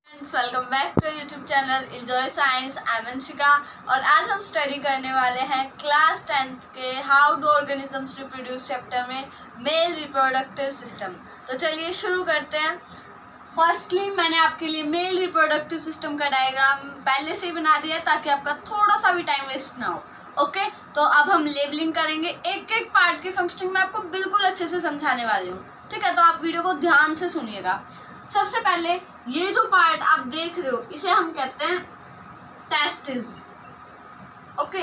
Welcome back to YouTube channel enjoy science. I am Anshika और आज हम स्टडी करने वाले हैं क्लास 10th के how do organisms reproduce chapter में मेल रिप्रोडक्टिव सिस्टम। तो चलिए शुरू करते हैं। फर्स्टली मैंने आपके लिए मेल रिप्रोडक्टिव सिस्टम का डायग्राम पहले से ही बना दिया है ताकि आपका थोड़ा सा भी टाइम वेस्ट ना हो। ओके, तो अब हम लेबलिंग करेंगे। एक एक पार्ट की फंक्शनिंग मैं आपको बिल्कुल अच्छे से समझाने वाली हूँ। ठीक है, तो आप वीडियो को ध्यान से सुनिएगा। सबसे पहले ये जो पार्ट आप देख रहे हो इसे हम कहते हैं टेस्टिस। ओके,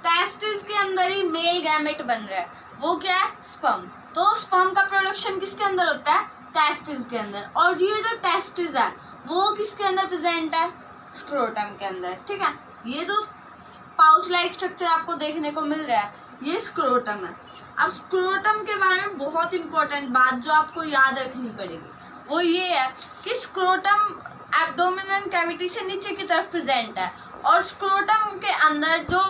टेस्टिस के अंदर ही मेल गैमेट बन रहा है, वो क्या है? स्पर्म। तो स्पर्म का प्रोडक्शन किसके अंदर होता है? टेस्टिस के अंदर। और ये जो टेस्टिस है वो किसके अंदर प्रेजेंट है? स्क्रोटम के अंदर। ठीक है, ये जो पाउच लाइक स्ट्रक्चर आपको देखने को मिल रहा है ये स्क्रोटम है। अब स्क्रोटम के बारे में बहुत इंपॉर्टेंट बात जो आपको याद रखनी पड़ेगी वो ये है कि स्क्रोटम एब्डोमिनल कैविटी से नीचे की तरफ प्रेजेंट है और स्क्रोटम के अंदर जो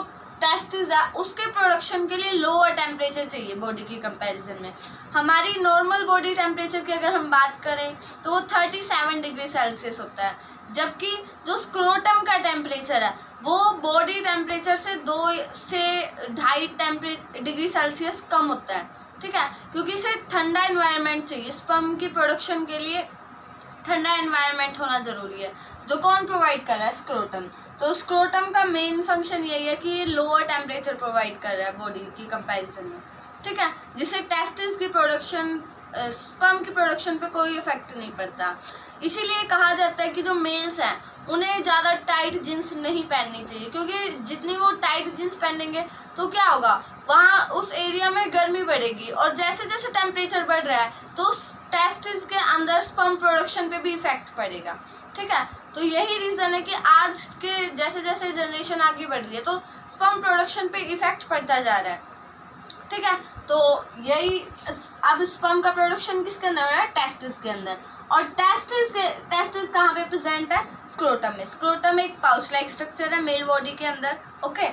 टेस्टिस है उसके प्रोडक्शन के लिए लोअर टेम्परेचर चाहिए बॉडी की कंपैरिजन में। हमारी नॉर्मल बॉडी टेम्परेचर की अगर हम बात करें तो वो 37 डिग्री सेल्सियस होता है, जबकि जो स्क्रोटम का टेम्परेचर है वो बॉडी टेम्परेचर से 2 से 2.5 डिग्री सेल्सियस कम होता है। ठीक है, क्योंकि इसे ठंडा एनवायरनमेंट चाहिए। स्पर्म की प्रोडक्शन के लिए ठंडा एनवायरनमेंट होना जरूरी है, जो कौन प्रोवाइड कर रहा है? स्क्रोटम। तो स्क्रोटम का मेन फंक्शन यही है कि ये लोअर टेम्परेचर प्रोवाइड कर रहा है बॉडी की कंपैरिजन में। ठीक है, जिससे टेस्टिस की प्रोडक्शन स्पर्म की प्रोडक्शन पे कोई इफेक्ट नहीं पड़ता। इसीलिए कहा जाता है कि जो मेल्स हैं उन्हें ज़्यादा टाइट जींस नहीं पहननी चाहिए, क्योंकि जितनी वो टाइट जींस पहनेंगे तो क्या होगा, वहाँ उस एरिया में गर्मी बढ़ेगी और जैसे जैसे टेम्परेचर बढ़ रहा है तो टेस्टिस के अंदर स्पर्म प्रोडक्शन पे भी इफेक्ट पड़ेगा। ठीक है, तो यही रीज़न है कि आज के जैसे जैसे जनरेशन आगे बढ़ रही है तो स्पर्म प्रोडक्शन पे इफेक्ट पड़ता जा रहा है। ठीक है, तो यही अब स्पर्म का प्रोडक्शन किसके अंदर हो रहा है? टेस्टिस के अंदर। और टेस्टिस कहाँ पे प्रेजेंट है? स्क्रोटम में। स्क्रोटम एक पाउच लाइक स्ट्रक्चर है मेल बॉडी के अंदर। ओके,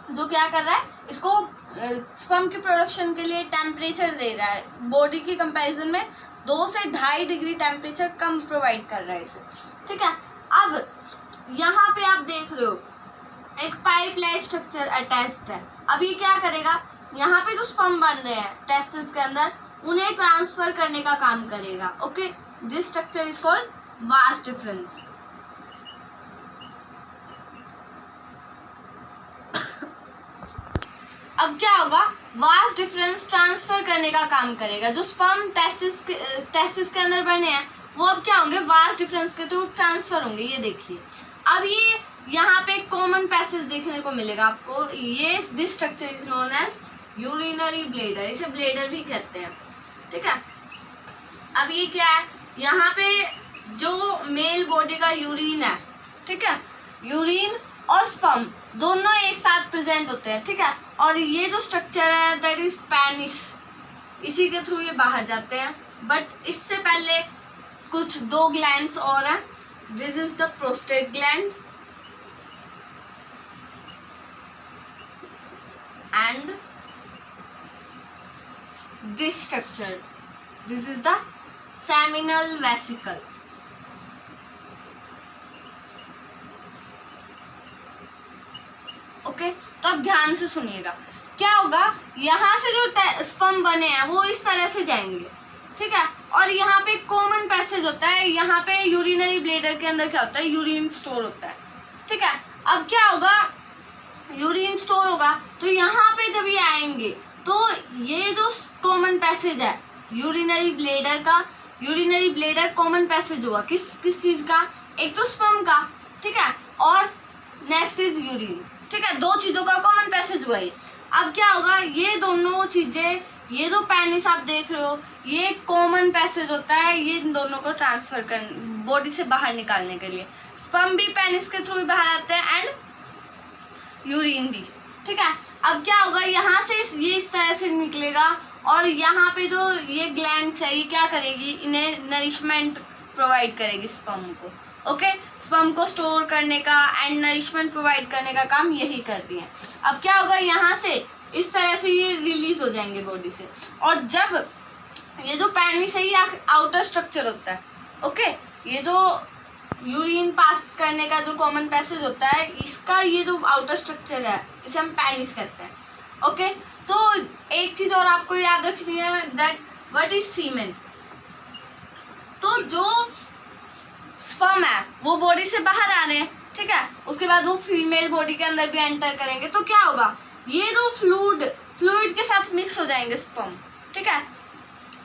जो क्या कर रहा है, इसको स्पर्म की प्रोडक्शन के लिए टेम्परेचर दे रहा है, बॉडी की कंपैरिजन में 2 से 2.5 डिग्री टेम्परेचर कम प्रोवाइड कर रहा है इसे। ठीक है, अब यहाँ पे आप देख रहे हो एक पाइप लाइक स्ट्रक्चर अटैच्ड है। अब ये क्या करेगा, यहाँ पे जो स्पर्म बन रहे हैं टेस्टिस के अंदर उन्हें ट्रांसफर करने का काम करेगा। Okay, this structure is called vas deferens. अब क्या होगा, वास डिफरेंस ट्रांसफर करने का काम करेगा। जो स्पर्म टेस्टिस के अंदर बने हैं वो अब क्या होंगे, वास डिफरेंस के थ्रू ट्रांसफर होंगे। ये देखिए, अब ये यहाँ पे एक कॉमन पैसेज देखने को मिलेगा आपको। ये this structure is known as urinary bladder, इसे ब्लेडर भी कहते हैं। ठीक है, अब ये क्या है, यहाँ पे जो मेल बॉडी का यूरिन है, ठीक है, यूरिन और स्पर्म दोनों एक साथ प्रेजेंट होते हैं। ठीक है, और ये जो स्ट्रक्चर है दैट इज पेनिस, इसी के थ्रू ये बाहर जाते हैं। बट इससे पहले कुछ 2 ग्लैंड्स और हैं। This is the prostate gland and this structure, this is the seminal vesicle. Okay, तो अब ध्यान से सुनिएगा। क्या होगा, यहाँ से जो स्पर्म बने हैं वो इस तरह से जाएंगे। ठीक है, और यहाँ पे कॉमन पैसेज होता है। यहाँ पे यूरिनरी ब्लेडर के अंदर क्या होता है, यूरिन स्टोर होता है। ठीक है, अब क्या होगा, यूरिन स्टोर होगा तो यहाँ पे जब ये आएंगे तो ये जो कॉमन पैसेज है यूरिनरी ब्लेडर का, यूरिनरी ब्लेडर कॉमन पैसेज होगा किस चीज का, एक तो स्पर्म का, ठीक है, और नेक्स्ट इज यूरिन। ठीक है, 2 चीजों का कॉमन पैसेज हुआ ये। अब क्या होगा, ये दोनों चीजें, ये जो पेनिस आप देख रहे हो ये कॉमन पैसेज होता है, ये इन दोनों को ट्रांसफर कर बॉडी से बाहर निकालने के लिए। स्पर्म भी पेनिस के थ्रू बाहर आते हैं एंड यूरिन भी। ठीक है, अब क्या होगा, यहाँ से ये इस तरह से निकलेगा और यहाँ पे जो ये ग्लैंड्स है ये क्या करेगी, इन्हें नरिशमेंट प्रोवाइड करेगी स्पर्म को। ओके, स्पर्म को स्टोर करने का एंड नरिशमेंट प्रोवाइड करने का काम यही कर रही है। अब क्या होगा, यहाँ से इस तरह से ये रिलीज हो जाएंगे बॉडी से, और जब ये जो पेनिस है ये आउटर स्ट्रक्चर होता है। ओके, ये जो यूरिन पास करने का जो कॉमन पैसेज होता है, इसका ये जो आउटर स्ट्रक्चर है इसे हम पेनिस कहते हैं। ओके, सो एक चीज और आपको याद रखनी है, दैट व्हाट इज सीमेन। तो जो स्पर्म है वो बॉडी से बाहर आ रहे हैं, ठीक है, उसके बाद वो फीमेल बॉडी के अंदर भी एंटर करेंगे, तो क्या होगा, ये जो फ्लूइड के साथ मिक्स हो जाएंगे स्पर्म, ठीक है।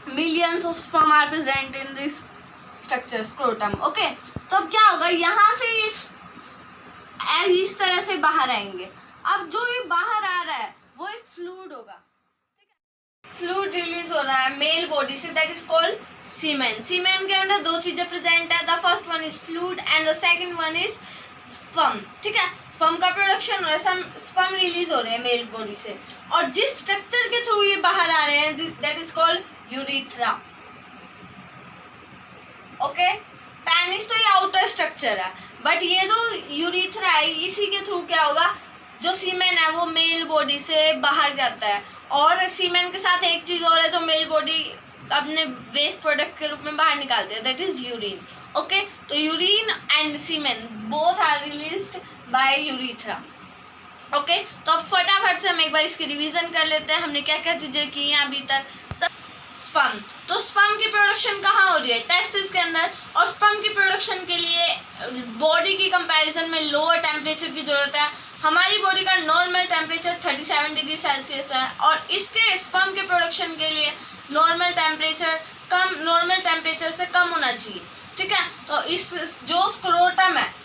Millions of sperm are present in this structure scrotum. Okay, तो अब क्या होगा, यहाँ से इस तरह से बाहर आएंगे। अब जो ये बाहर आ रहा है वो एक फ्लूइड होगा, ठीक है, फ्लूइड रिलीज हो रहा है मेल बॉडी से, दैट इज कॉल्ड सीमेन। सीमेन के अंदर दो चीजें प्रेजेंट है, the first one is fluid and the second one is sperm, ठीक है। स्पर्म का प्रोडक्शन हो रहा है, स्पर्म रिलीज हो रहे हैं मेल बॉडी से, और जिस स्ट्रक्चर के थ्रू ये बाहर आ रहे हैं that is called urethra. Okay, penis तो ये आउटर स्ट्रक्चर है, बट ये जो यूरिथ्रा है इसी के थ्रू क्या होगा, जो सीमेन है वो मेल बॉडी से बाहर जाता है। और सीमेन के साथ एक चीज और है जो मेल बॉडी अपने वेस्ट प्रोडक्ट के रूप में बाहर निकालते हैं, दैट इज यूरिन। ओके, तो urine and semen both are released by urethra. Okay, तो अब फटाफट से हम एक बार इसकी रिवीजन कर लेते हैं, हमने क्या क्या चीजें की हैं अभी तक। स्पर्म, तो स्पर्म की प्रोडक्शन कहाँ हो रही है, टेस्टिस के अंदर, और स्पर्म की प्रोडक्शन के लिए बॉडी की कंपैरिजन में लोअर टेम्परेचर की जरूरत है। हमारी बॉडी का नॉर्मल टेम्परेचर 37 डिग्री सेल्सियस है, और इसके स्पर्म के प्रोडक्शन के लिए नॉर्मल टेम्परेचर से कम होना चाहिए, ठीक है। तो इस जो स्क्रोटम है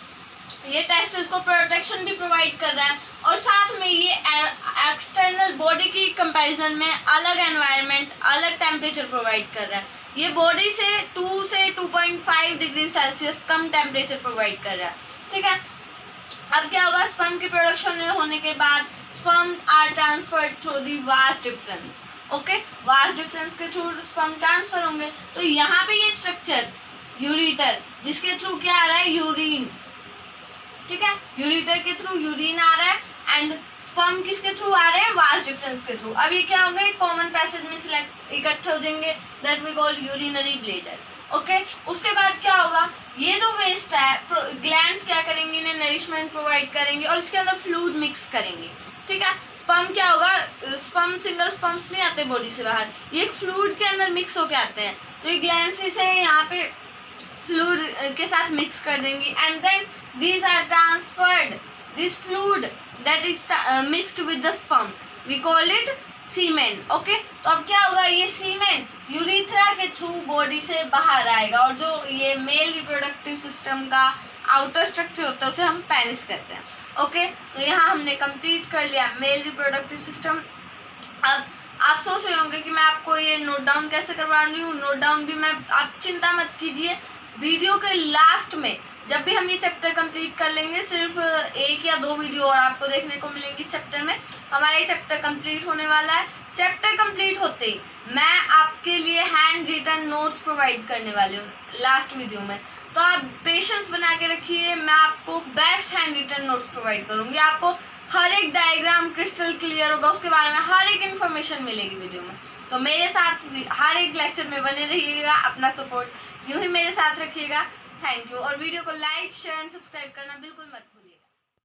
ये टेस्टिस को प्रोटेक्शन भी प्रोवाइड कर रहा है, और साथ में ये एक्सटर्नल बॉडी की कंपैरिजन में अलग एनवायरनमेंट, अलग टेम्परेचर प्रोवाइड कर रहा है। ये बॉडी से 2 से 2.5 डिग्री सेल्सियस कम टेम्परेचर प्रोवाइड कर रहा है, ठीक है। अब क्या होगा, स्पर्म की प्रोडक्शन होने के बाद sperm are transferred through the vas deferens. Okay, vas deferens के थ्रू स्पर्म ट्रांसफर होंगे, तो यहाँ पे ये स्ट्रक्चर यूरिटर, जिसके थ्रू क्या आ रहा है, यूरिन, ठीक है, यूरिटर के थ्रू यूरिन आ रहा है, एंड स्पर्म किसके थ्रू आ रहे हैं, वास्ट डिफरेंस के थ्रू। अब ये क्या होगा, कॉमन पैसेज में सिलेक्ट इकट्ठे हो जाएंगे, that we call urinary bladder. Okay, उसके बाद क्या होगा, ये जो वेस्ट है ग्लैंड्स क्या करेंगे, इन्हें नरिशमेंट प्रोवाइड करेंगे और इसके अंदर फ्लूइड मिक्स करेंगे, ठीक है। स्पर्म क्या होगा, स्पर्म सिंगल स्पर्म्स नहीं आते बॉडी से बाहर, ये एक फ्लूइड के अंदर मिक्स होके आते हैं, तो ये ग्लैंड्स से यहाँ पे फ्लूइड के साथ मिक्स कर देंगी, and then these are transferred, this fluid that is mixed with the sperm, we call it semen. Okay, तो अब क्या होगा, ये सीमेन यूरिथ्रा के थ्रू बॉडी से बाहर आएगा, और जो ये मेल रिप्रोडक्टिव सिस्टम का आउटर स्ट्रक्चर होता है उसे हम पेनिस कहते हैं। ओके, तो यहाँ हमने कंप्लीट कर लिया मेल रिप्रोडक्टिव सिस्टम। अब आप सोच रहे होंगे कि मैं आपको ये नोट डाउन कैसे करवा रही हूँ, नोट डाउन भी मैं, आप चिंता मत कीजिए, वीडियो के लास्ट में जब भी हम ये चैप्टर कंप्लीट कर लेंगे, सिर्फ 1 या 2 वीडियो और आपको देखने को मिलेंगी इस चैप्टर में, हमारा ये चैप्टर कंप्लीट होने वाला है। चैप्टर कंप्लीट होते ही मैं आपके लिए हैंड रिटन नोट्स प्रोवाइड करने वाली हूँ लास्ट वीडियो में, तो आप पेशेंस बना के रखिए, मैं आपको best handwritten notes provide करूँगी। आपको हर एक डायग्राम क्रिस्टल क्लियर होगा, उसके बारे में हर एक इन्फॉर्मेशन मिलेगी वीडियो में। तो मेरे साथ हर एक लेक्चर में बने रहिएगा, अपना सपोर्ट यूँ ही मेरे साथ रखिएगा। थैंक यू, और वीडियो को लाइक शेयर एंड सब्सक्राइब करना बिल्कुल मत